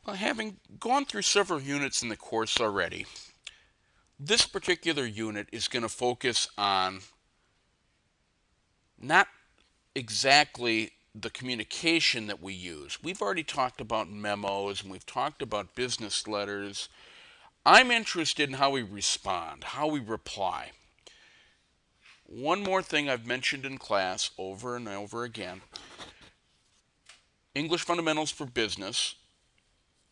Well, having gone through several units in the course already, this particular unit is going to focus on not exactly the communication that we use. We've already talked about memos and we've talked about business letters. I'm interested in how we respond, how we reply. One more thing I've mentioned in class over and over again: English fundamentals for business,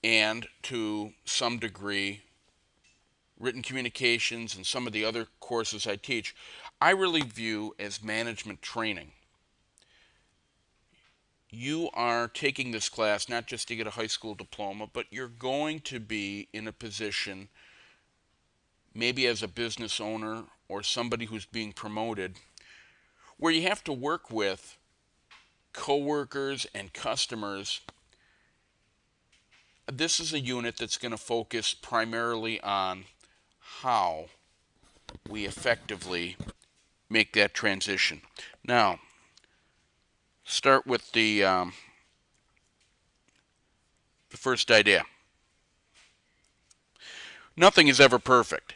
and to some degree, written communications and some of the other courses I teach, I really view as management training. You are taking this class not just to get a high school diploma, but you're going to be in a position, maybe as a business owner or somebody who's being promoted, where you have to work with coworkers and customers. This is a unit that's going to focus primarily on how we effectively make that transition. Now, start with the first idea. Nothing is ever perfect.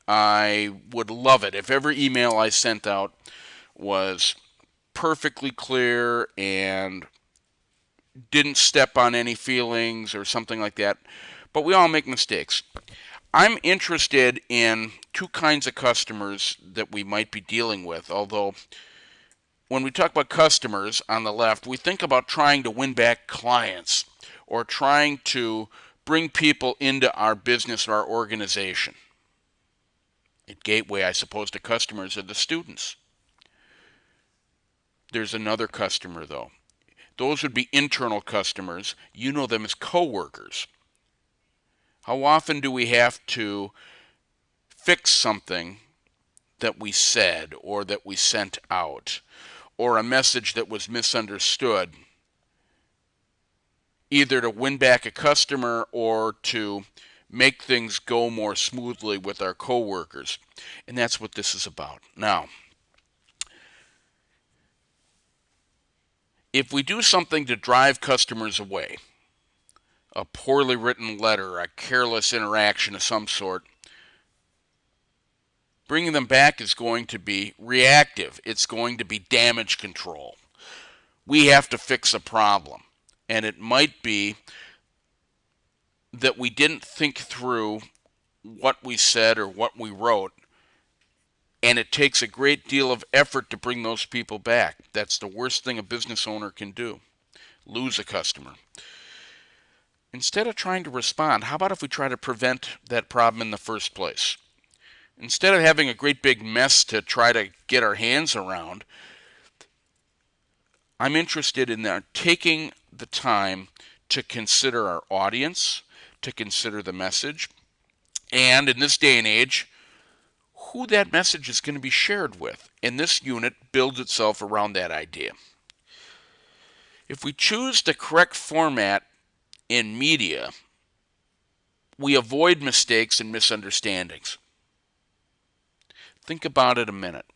I would love it if every email I sent out was perfectly clear and didn't step on any feelings or something like that. But we all make mistakes. I'm interested in two kinds of customers that we might be dealing with, although when we talk about customers on the left, we think about trying to win back clients or trying to bring people into our business or our organization. At Gateway, I suppose the customers are the students. There's another customer, though. Those would be internal customers. You know them as coworkers. How often do we have to fix something that we said or that we sent out, or a message that was misunderstood, either to win back a customer or to make things go more smoothly with our coworkers? And that's what this is about. Now, if we do something to drive customers away, a poorly written letter, a careless interaction of some sort, bringing them back is going to be reactive. It's going to be damage control. We have to fix a problem. And it might be that we didn't think through what we said or what we wrote, and it takes a great deal of effort to bring those people back. That's the worst thing a business owner can do: lose a customer. Instead of trying to respond, how about if we try to prevent that problem in the first place? Instead of having a great big mess to try to get our hands around, I'm interested in taking the time to consider our audience, to consider the message, and in this day and age, who that message is going to be shared with. And this unit builds itself around that idea. If we choose the correct format in media, we avoid mistakes and misunderstandings. Think about it a minute.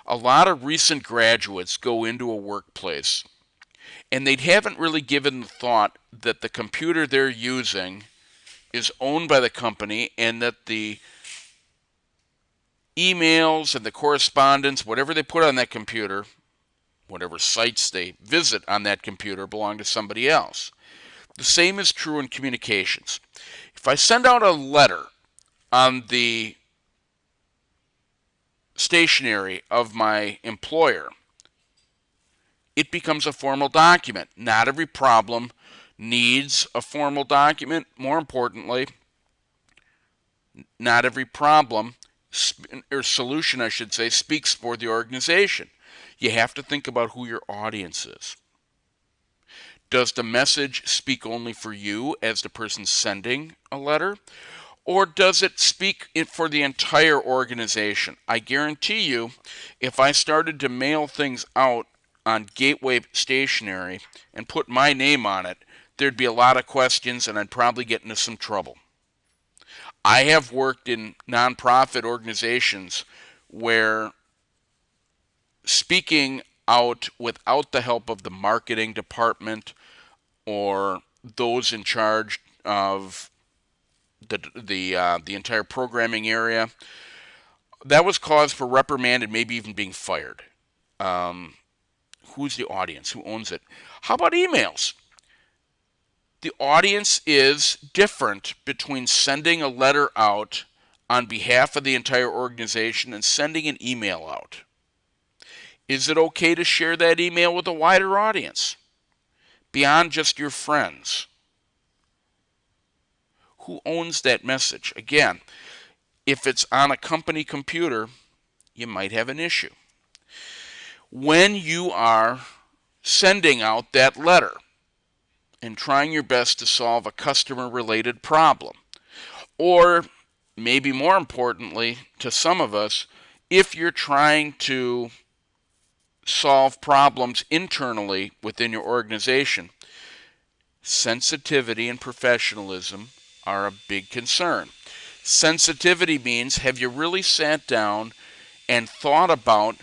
A lot of recent graduates go into a workplace and they haven't really given the thought that the computer they're using is owned by the company and that the emails and the correspondence, whatever they put on that computer, whatever sites they visit on that computer, belong to somebody else. The same is true in communications. If I send out a letter on the stationery of my employer, it becomes a formal document. Not every problem needs a formal document. More importantly, not every problem or solution, I should say, speaks for the organization. You have to think about who your audience is. Does the message speak only for you as the person sending a letter? Or does it speak for the entire organization? I guarantee you, if I started to mail things out on Gateway stationery and put my name on it, there'd be a lot of questions and I'd probably get into some trouble. I have worked in nonprofit organizations where speaking out without the help of the marketing department or those in charge of the entire programming area. That was cause for reprimand and maybe even being fired. Um, who's the audience? Who owns it? How about emails? The audience is different between sending a letter out on behalf of the entire organization and sending an email out. Is it okay to share that email with a wider audience beyond just your friends? Who owns that message? Again, if it's on a company computer, you might have an issue. When you are sending out that letter and trying your best to solve a customer-related problem, or maybe more importantly to some of us, if you're trying to solve problems internally within your organization, sensitivity and professionalism are a big concern. Sensitivity means, have you really sat down and thought about,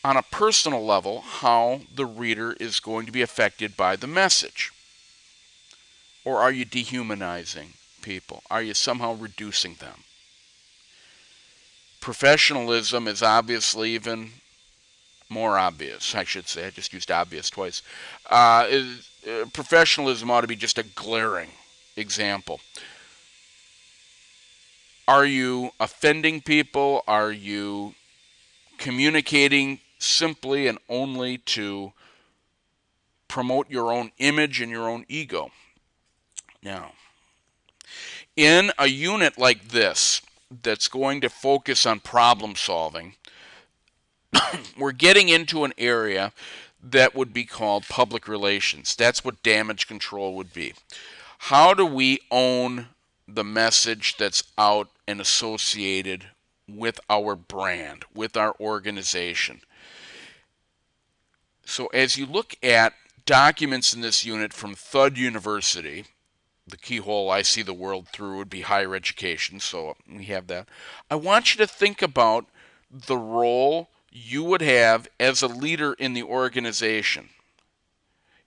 on a personal level, how the reader is going to be affected by the message? Or are you dehumanizing people? Are you somehow reducing them? Professionalism is obviously even more obvious, I should say. I just used obvious twice. Professionalism ought to be just a glaring example. Are you offending people? Are you communicating simply and only to promote your own image and your own ego? Now, in a unit like this that's going to focus on problem solving, we're getting into an area that would be called public relations. That's what damage control would be. How do we own the message that's out and associated with our brand, with our organization? So as you look at documents in this unit from Thud University, the keyhole I see the world through would be higher education, so we have that. I want you to think about the role you would have as a leader in the organization.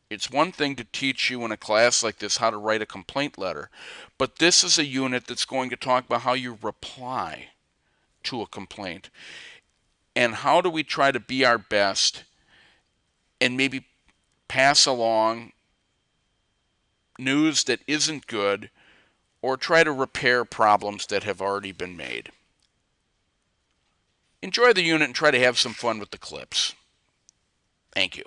It's one thing to teach you in a class like this how to write a complaint letter, but this is a unit that's going to talk about how you reply to a complaint. And how do we try to be our best and maybe pass along news that isn't good or try to repair problems that have already been made. Enjoy the unit and try to have some fun with the clips. Thank you.